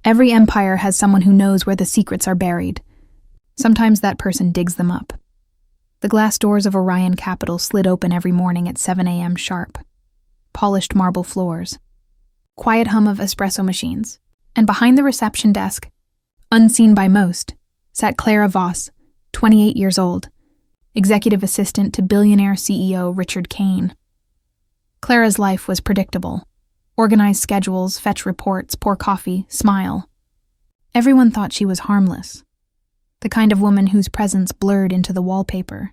Every empire has someone who knows where the secrets are buried. Sometimes that person digs them up. The glass doors of Orion Capital slid open every morning at 7 a.m. sharp. Polished marble floors. Quiet hum of espresso machines. And behind the reception desk, unseen by most, sat Clara Voss, 28 years old, executive assistant to billionaire CEO Richard Kane. Clara's life was predictable. Organize schedules, fetch reports, pour coffee, smile. Everyone thought she was harmless. The kind of woman whose presence blurred into the wallpaper.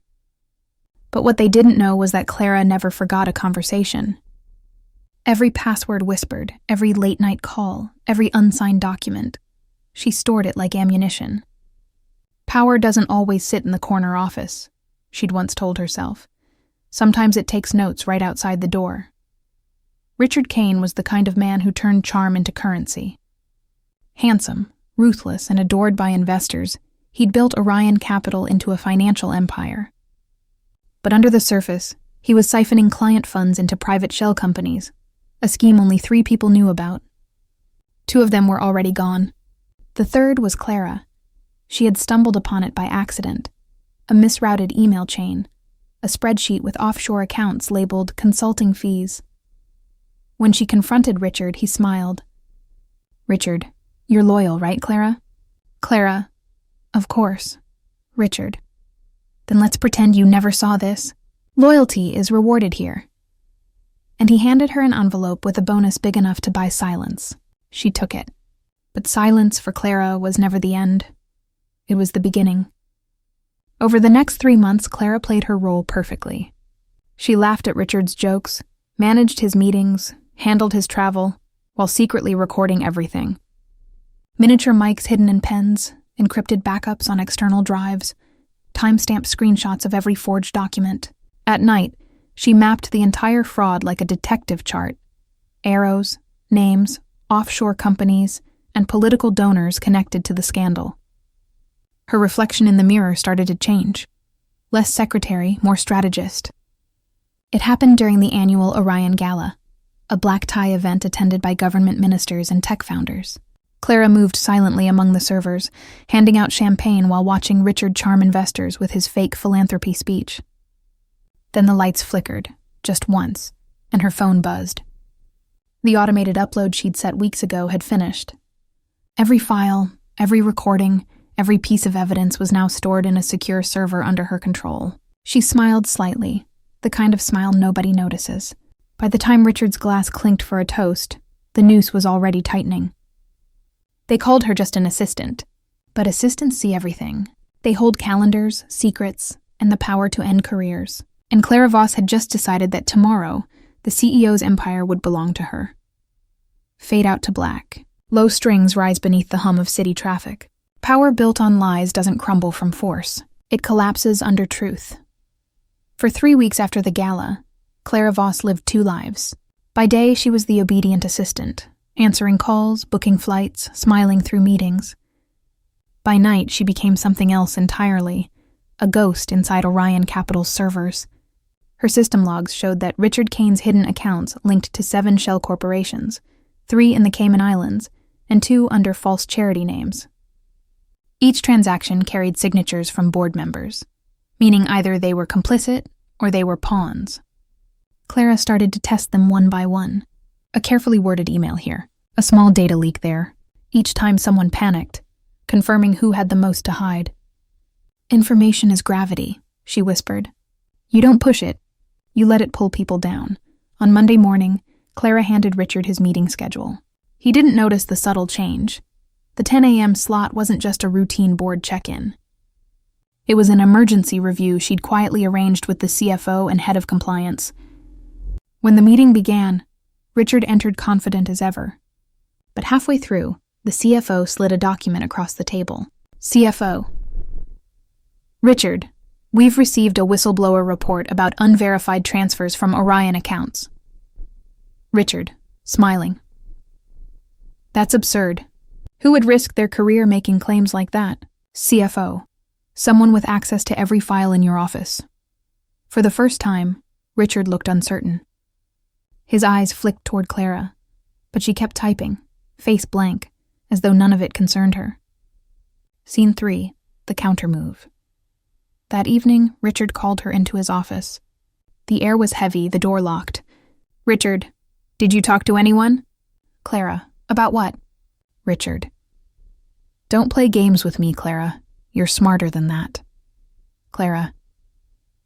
But what they didn't know was that Clara never forgot a conversation. Every password whispered, every late-night call, every unsigned document. She stored it like ammunition. Power doesn't always sit in the corner office, she'd once told herself. Sometimes it takes notes right outside the door. Richard Kane was the kind of man who turned charm into currency. Handsome, ruthless, and adored by investors, he'd built Orion Capital into a financial empire. But under the surface, he was siphoning client funds into private shell companies, a scheme only 3 people knew about. 2 of them were already gone. The third was Clara. She had stumbled upon it by accident. A misrouted email chain, a spreadsheet with offshore accounts labeled consulting fees. When she confronted Richard, he smiled. "Richard, you're loyal, right, Clara?" Clara, "Of course." Richard, "Then let's pretend you never saw this. Loyalty is rewarded here." And he handed her an envelope with a bonus big enough to buy silence. She took it. But silence for Clara was never the end. It was the beginning. Over the next 3 months, Clara played her role perfectly. She laughed at Richard's jokes, managed his meetings, handled his travel, while secretly recording everything. Miniature mics hidden in pens, encrypted backups on external drives, timestamped screenshots of every forged document. At night, she mapped the entire fraud like a detective chart. Arrows, names, offshore companies, and political donors connected to the scandal. Her reflection in the mirror started to change. Less secretary, more strategist. It happened during the annual Orion Gala, a black tie event attended by government ministers and tech founders. Clara moved silently among the servers, handing out champagne while watching Richard charm investors with his fake philanthropy speech. Then the lights flickered, just once, and her phone buzzed. The automated upload she'd set weeks ago had finished. Every file, every recording, every piece of evidence was now stored in a secure server under her control. She smiled slightly, the kind of smile nobody notices. By the time Richard's glass clinked for a toast, the noose was already tightening. They called her just an assistant, but assistants see everything. They hold calendars, secrets, and the power to end careers. And Clara Voss had just decided that tomorrow, the CEO's empire would belong to her. Fade out to black. Low strings rise beneath the hum of city traffic. Power built on lies doesn't crumble from force. It collapses under truth. For 3 weeks after the gala, Clara Voss lived 2 lives. By day, she was the obedient assistant, answering calls, booking flights, smiling through meetings. By night, she became something else entirely, a ghost inside Orion Capital's servers. Her system logs showed that Richard Kane's hidden accounts linked to 7 shell corporations, 3 in the Cayman Islands, and 2 under false charity names. Each transaction carried signatures from board members, meaning either they were complicit or they were pawns. Clara started to test them one by one. A carefully worded email here, a small data leak there, each time someone panicked, confirming who had the most to hide. "Information is gravity," she whispered. "You don't push it, you let it pull people down." On Monday morning, Clara handed Richard his meeting schedule. He didn't notice the subtle change. The 10 a.m. slot wasn't just a routine board check-in. It was an emergency review she'd quietly arranged with the CFO and head of compliance. When the meeting began, Richard entered confident as ever. But halfway through, the CFO slid a document across the table. CFO. "Richard, we've received a whistleblower report about unverified transfers from Orion accounts." Richard, smiling. "That's absurd. Who would risk their career making claims like that?" CFO. "Someone with access to every file in your office." For the first time, Richard looked uncertain. His eyes flicked toward Clara, but she kept typing, face blank, as though none of it concerned her. Scene 3, the countermove. That evening, Richard called her into his office. The air was heavy, the door locked. Richard, did you talk to anyone? Clara, about what? Richard. Don't play games with me, Clara. You're smarter than that. Clara.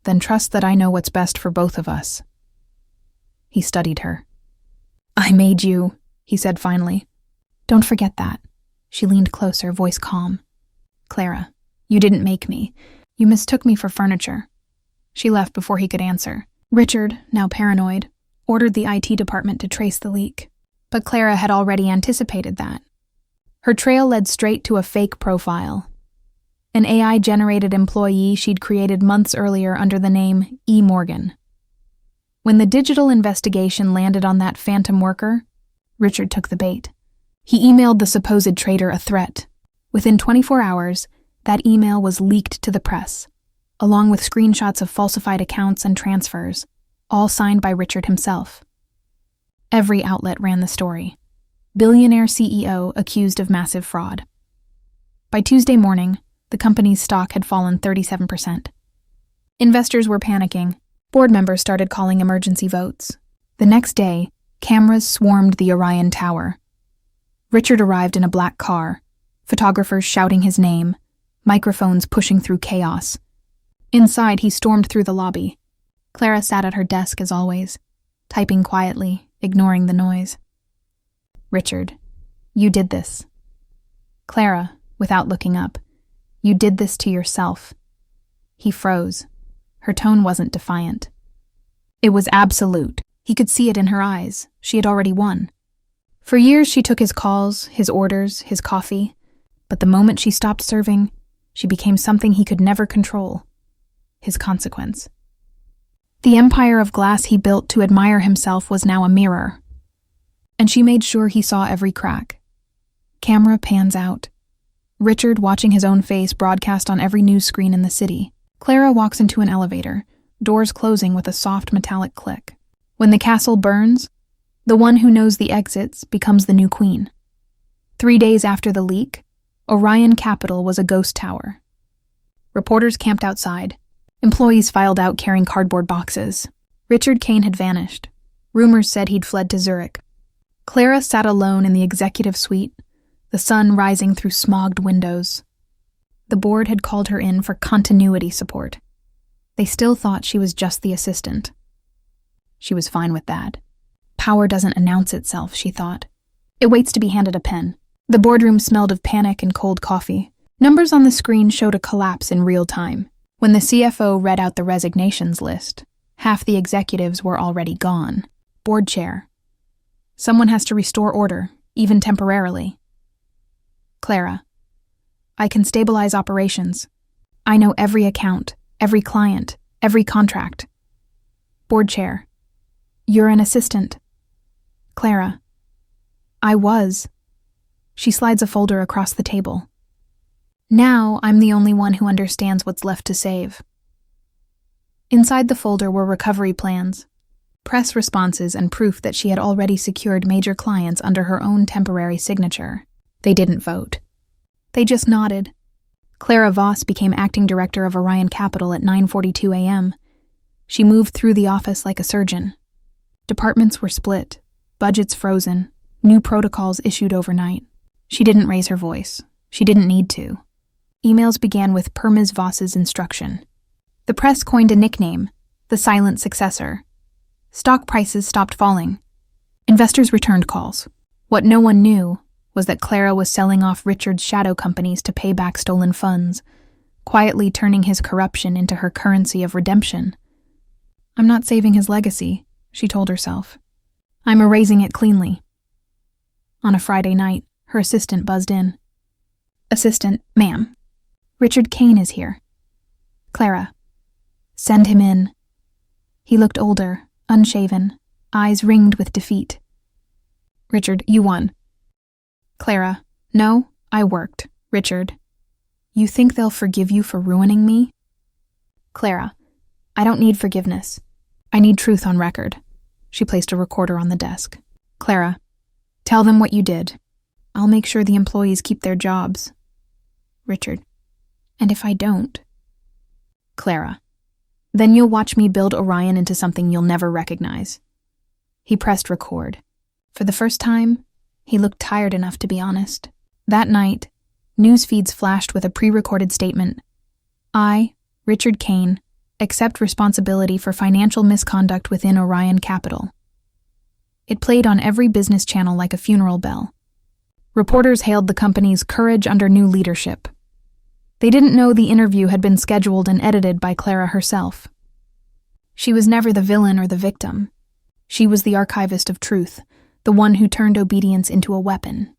Then trust that I know what's best for both of us. He studied her. I made you, he said finally. Don't forget that. She leaned closer, voice calm. Clara, you didn't make me. You mistook me for furniture. She left before he could answer. Richard, now paranoid, ordered the IT department to trace the leak. But Clara had already anticipated that. Her trail led straight to a fake profile. An AI-generated employee she'd created months earlier under the name E. Morgan. When the digital investigation landed on that phantom worker, Richard took the bait. He emailed the supposed traitor a threat. Within 24 hours, that email was leaked to the press, along with screenshots of falsified accounts and transfers, all signed by Richard himself. Every outlet ran the story. Billionaire CEO accused of massive fraud. By Tuesday morning, the company's stock had fallen 37%. Investors were panicking. Board members started calling emergency votes. The next day, cameras swarmed the Orion Tower. Richard arrived in a black car, photographers shouting his name, microphones pushing through chaos. Inside, he stormed through the lobby. Clara sat at her desk as always, typing quietly, ignoring the noise. Richard, you did this. Clara, without looking up, you did this to yourself. He froze. Her tone wasn't defiant. It was absolute. He could see it in her eyes. She had already won. For years she took his calls, his orders, his coffee, but the moment she stopped serving, she became something he could never control. His consequence. The empire of glass he built to admire himself was now a mirror, and she made sure he saw every crack. Camera pans out. Richard watching his own face broadcast on every news screen in the city. Clara walks into an elevator, doors closing with a soft metallic click. When the castle burns, the one who knows the exits becomes the new queen. 3 days after the leak, Orion Capital was a ghost tower. Reporters camped outside. Employees filed out carrying cardboard boxes. Richard Kane had vanished. Rumors said he'd fled to Zurich. Clara sat alone in the executive suite, the sun rising through smogged windows. The board had called her in for continuity support. They still thought she was just the assistant. She was fine with that. Power doesn't announce itself, she thought. It waits to be handed a pen. The boardroom smelled of panic and cold coffee. Numbers on the screen showed a collapse in real time. When the CFO read out the resignations list, half the executives were already gone. Board chair. Someone has to restore order, even temporarily. Clara. I can stabilize operations. I know every account, every client, every contract. Board chair. You're an assistant. Clara. I was. She slides a folder across the table. Now I'm the only one who understands what's left to save. Inside the folder were recovery plans, press responses, and proof that she had already secured major clients under her own temporary signature. They didn't vote. They just nodded. Clara Voss became acting director of Orion Capital at 9:42 a.m. She moved through the office like a surgeon. Departments were split, budgets frozen, new protocols issued overnight. She didn't raise her voice. She didn't need to. Emails began with Permis Voss's instruction. The press coined a nickname, the silent successor. Stock prices stopped falling. Investors returned calls. What no one knew was that Clara was selling off Richard's shadow companies to pay back stolen funds, quietly turning his corruption into her currency of redemption. I'm not saving his legacy, she told herself. I'm erasing it cleanly. On a Friday night, her assistant buzzed in. Assistant, ma'am. Richard Kane is here. Clara. Send him in. He looked older, unshaven, eyes ringed with defeat. Richard, you won. Clara. No, I worked. Richard. You think they'll forgive you for ruining me? Clara. I don't need forgiveness. I need truth on record. She placed a recorder on the desk. Clara. Tell them what you did. I'll make sure the employees keep their jobs. Richard. And if I don't? Clara. Then you'll watch me build Orion into something you'll never recognize. He pressed record. For the first time, he looked tired enough to be honest. That night, news feeds flashed with a pre-recorded statement. I, Richard Kane, accept responsibility for financial misconduct within Orion Capital. It played on every business channel like a funeral bell. Reporters hailed the company's courage under new leadership. They didn't know the interview had been scheduled and edited by Clara herself. She was never the villain or the victim. She was the archivist of truth, the one who turned obedience into a weapon.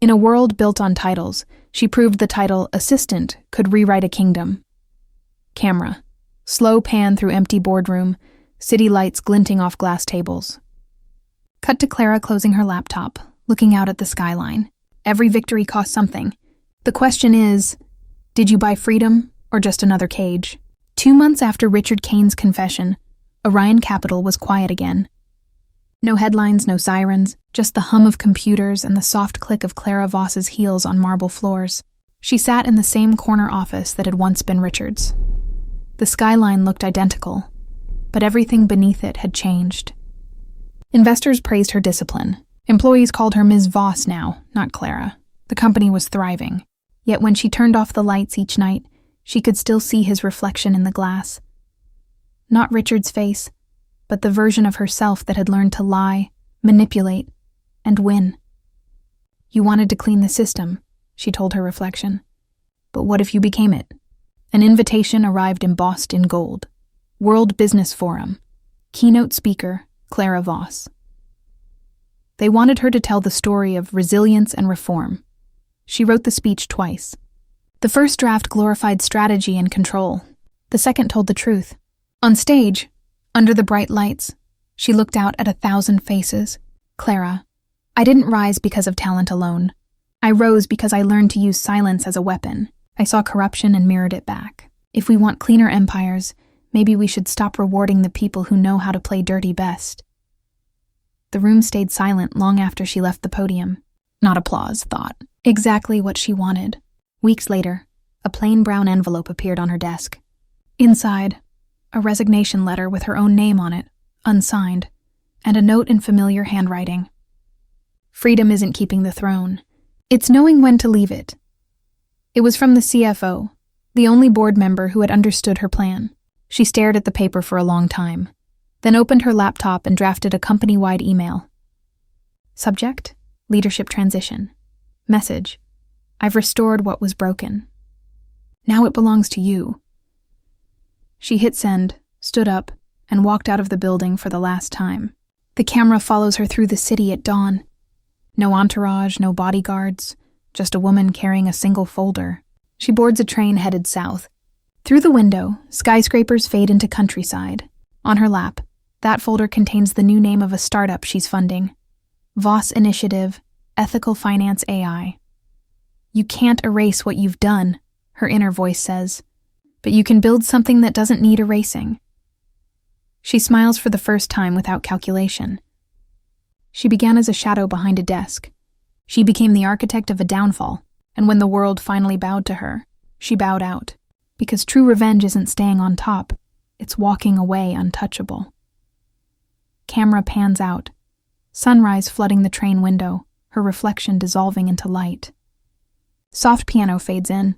In a world built on titles, she proved the title assistant could rewrite a kingdom. Camera. Slow pan through empty boardroom, city lights glinting off glass tables. Cut to Clara closing her laptop, looking out at the skyline. Every victory costs something. The question is, did you buy freedom or just another cage? 2 months after Richard Kane's confession, Orion Capital was quiet again. No headlines, no sirens, just the hum of computers and the soft click of Clara Voss's heels on marble floors. She sat in the same corner office that had once been Richard's. The skyline looked identical, but everything beneath it had changed. Investors praised her discipline. Employees called her Ms. Voss now, not Clara. The company was thriving. Yet when she turned off the lights each night, she could still see his reflection in the glass. Not Richard's face, but the version of herself that had learned to lie, manipulate, and win. You wanted to clean the system, she told her reflection. But what if you became it? An invitation arrived embossed in gold. World Business Forum. Keynote speaker, Clara Voss. They wanted her to tell the story of resilience and reform. She wrote the speech twice. The first draft glorified strategy and control. The second told the truth. On stage, under the bright lights, she looked out at 1,000 faces. Clara, I didn't rise because of talent alone. I rose because I learned to use silence as a weapon. I saw corruption and mirrored it back. If we want cleaner empires, maybe we should stop rewarding the people who know how to play dirty best. The room stayed silent long after she left the podium. Not applause, thought. Exactly what she wanted. Weeks later, a plain brown envelope appeared on her desk. Inside, a resignation letter with her own name on it, unsigned, and a note in familiar handwriting. Freedom isn't keeping the throne. It's knowing when to leave it. It was from the CFO, the only board member who had understood her plan. She stared at the paper for a long time, then opened her laptop and drafted a company-wide email. Subject: Leadership Transition. Message: I've restored what was broken. Now it belongs to you. She hit send, stood up, and walked out of the building for the last time. The camera follows her through the city at dawn. No entourage, no bodyguards, just a woman carrying a single folder. She boards a train headed south. Through the window, skyscrapers fade into countryside. On her lap, that folder contains the new name of a startup she's funding. Voss Initiative, Ethical Finance AI. You can't erase what you've done, her inner voice says, but you can build something that doesn't need erasing. She smiles for the first time without calculation. She began as a shadow behind a desk. She became the architect of a downfall, and when the world finally bowed to her, she bowed out. Because true revenge isn't staying on top, it's walking away untouchable. Camera pans out. Sunrise flooding the train window, her reflection dissolving into light. Soft piano fades in.